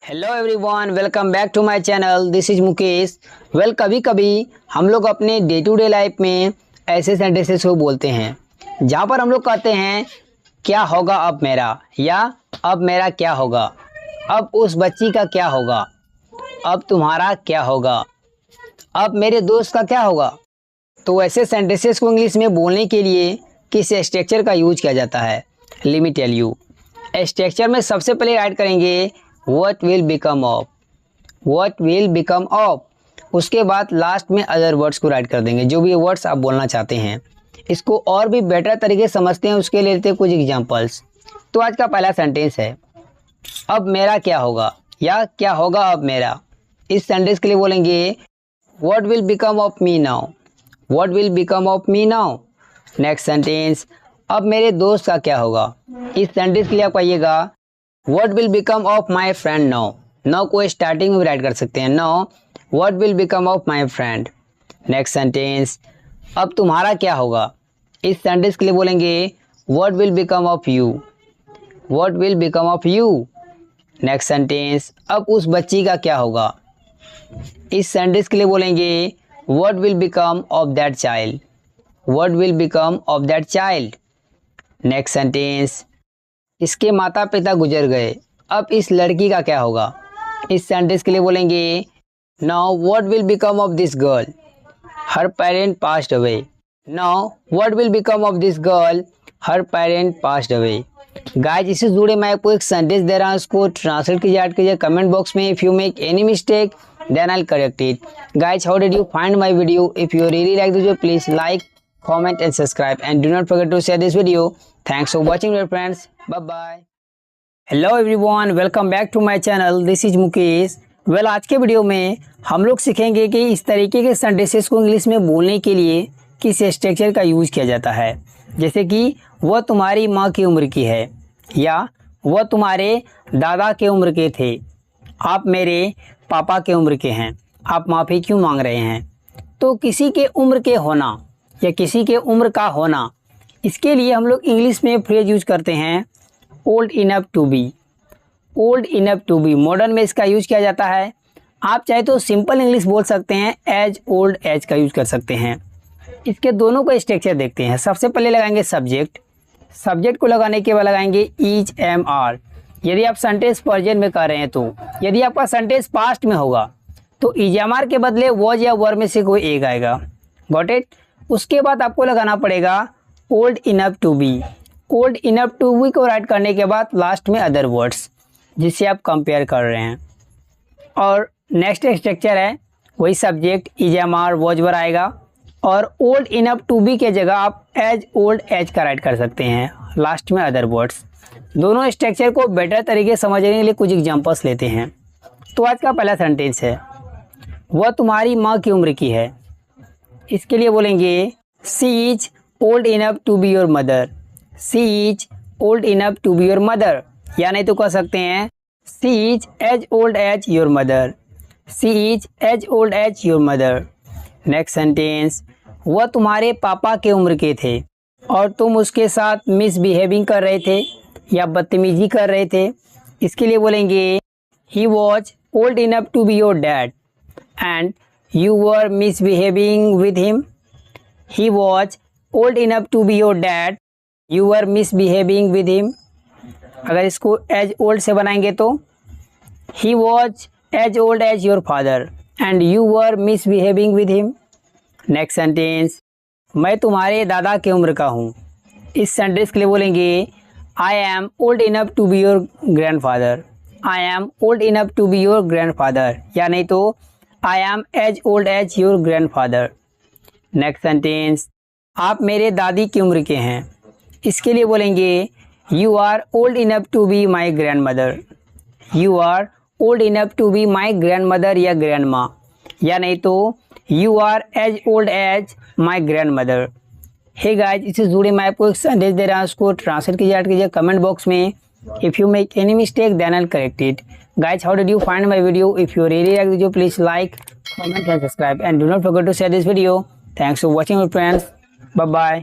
Hello everyone, welcome back to my channel. This is Mukesh. कभी कभी हम लोग अपने डे टू डे लाइफ में ऐसे सेंटेंसेस को बोलते हैं जहाँ पर हम लोग कहते हैं क्या होगा अब मेरा, या अब मेरा क्या होगा, अब उस बच्ची का क्या होगा, अब तुम्हारा क्या होगा, अब मेरे दोस्त का क्या होगा। तो ऐसे सेंटेंसेस को इंग्लिश में बोलने के लिए किस स्ट्रक्चर का यूज किया जाता है, let me tell you. Structure में सबसे पहले ऐड करेंगे What will become of, What will become of। उसके बाद लास्ट में अदर वर्ड्स को राइट कर देंगे, जो भी वर्ड्स आप बोलना चाहते हैं। इसको और भी बेटर तरीके से समझते हैं, उसके लिए लेते हैं कुछ एग्जांपल्स। तो आज का पहला सेंटेंस है अब मेरा क्या होगा, या क्या होगा अब मेरा। इस सेंटेंस के लिए बोलेंगे What will become of me now, What will become of me now। Next sentence अब मेरे दोस्त का क्या होगा। इस सेंटेंस के लिए आप कहिएगा What will become of my friend now। now को स्टार्टिंग में राइट कर सकते हैं, now what will become of my friend। Next sentence अब तुम्हारा क्या होगा। इस सेंटेंस के लिए बोलेंगे what will become of you, what will become of you। Next sentence अब उस बच्ची का क्या होगा। इस सेंटेंस के लिए बोलेंगे what will become of that child, what will become of that child। Next sentence इसके माता पिता गुजर गए, अब इस लड़की का क्या होगा। इस सेंटेंस के लिए बोलेंगे now what will become of this girl, her parent passed away. Now what will become of this girl, her parent passed away. Guys, इससे जुड़े मैं आपको एक सेंटेंस दे रहा हूँ, इसको ट्रांसलेट कीजिए, ऐड कीजिए कमेंट बॉक्स में। If you make any mistake then I will correct it. Guys, how did you find my video? If you really like this video, please like, comment and subscribe, and do not forget to share this video. Thanks for watching, dear friends. Bye bye. Hello everyone, welcome back to my channel. This is Mukesh. आज के video में हम लोग सीखेंगे कि इस तरीके के सेंटेंसेस को इंग्लिश में बोलने के लिए किस स्ट्रक्चर का यूज किया जाता है। जैसे कि वह तुम्हारी माँ की उम्र की है, या वह तुम्हारे दादा के उम्र के थे, आप मेरे पापा के उम्र के हैं, आप माफ़ी क्यों मांग रहे हैं। तो किसी के उम्र के होना या किसी के उम्र का होना, इसके लिए हम लोग इंग्लिश में फ्रेज यूज करते हैं old enough to be. Old enough to be modern में इसका यूज किया जाता है। आप चाहे तो सिंपल इंग्लिश बोल सकते हैं, एज ओल्ड एज का यूज कर सकते हैं। इसके दोनों का स्ट्रक्चर देखते हैं। सबसे पहले लगाएंगे सब्जेक्ट। सब्जेक्ट को लगाने के बाद लगाएंगे ईज एम आर, यदि आप सेंटेंस प्रेजेंट में कर रहे हैं तो। यदि आपका सेंटेंस पास्ट में होगा तो ईज एम आर के बदले वॉज या वर में से कोई एक आएगा। Got it. उसके बाद आपको लगाना पड़ेगा old enough to be. Old enough to be को राइट करने के बाद लास्ट में अदर वर्ड्स जिससे आप कंपेयर कर रहे हैं। और नेक्स्ट स्ट्रक्चर है वही subject is am are was were आएगा, और ओल्ड इनफ टू बी के जगह आप एज ओल्ड एज का राइट कर सकते हैं, लास्ट में अदर वर्ड्स। दोनों स्ट्रक्चर को बेटर तरीके से समझने के लिए कुछ एग्जांपल्स लेते हैं। तो आज का पहला सेंटेंस है वह तुम्हारी माँ की उम्र की है। इसके लिए बोलेंगे she is old enough to be your mother. She is old enough to be your mother, या नहीं तो कह सकते हैं she is as old as your mother. She is as old as your mother. Next sentence वह तुम्हारे पापा के उम्र के थे और तुम उसके साथ मिसबिहेविंग कर रहे थे या बदतमीजी कर रहे थे। इसके लिए बोलेंगे he was old enough to be your dad and you were misbehaving with him। he was old enough to be your dad, you were misbehaving with him। अगर इसको as old से बनाएंगे तो he was as old as your father and you were misbehaving with him। next sentence मैं तुम्हारे दादा के उम्र का हूँ। इस सेंटेंस के लिए बोलेंगे I am old enough to be your grandfather। I am old enough to be your grandfather, या नहीं तो I am as old as your grandfather। Next sentence आप मेरे दादी की उम्र के हैं। इसके लिए बोलेंगे You are old enough to be my grandmother। You are old enough to be my grandmother या grandma, या नहीं तो You are as old as my grandmother। Hey guys, इससे जुड़े मैं आपको एक सेंटेंस दे रहा हूँ, उसको ट्रांसलेट कीजिए, ऐड कीजिए कमेंट बॉक्स में। If you make any mistake then I'll correct it. Guys, how did you find my video? If you really like the video, please like, comment and subscribe, and do not forget to share this video. Thanks for watching my friends. Bye bye.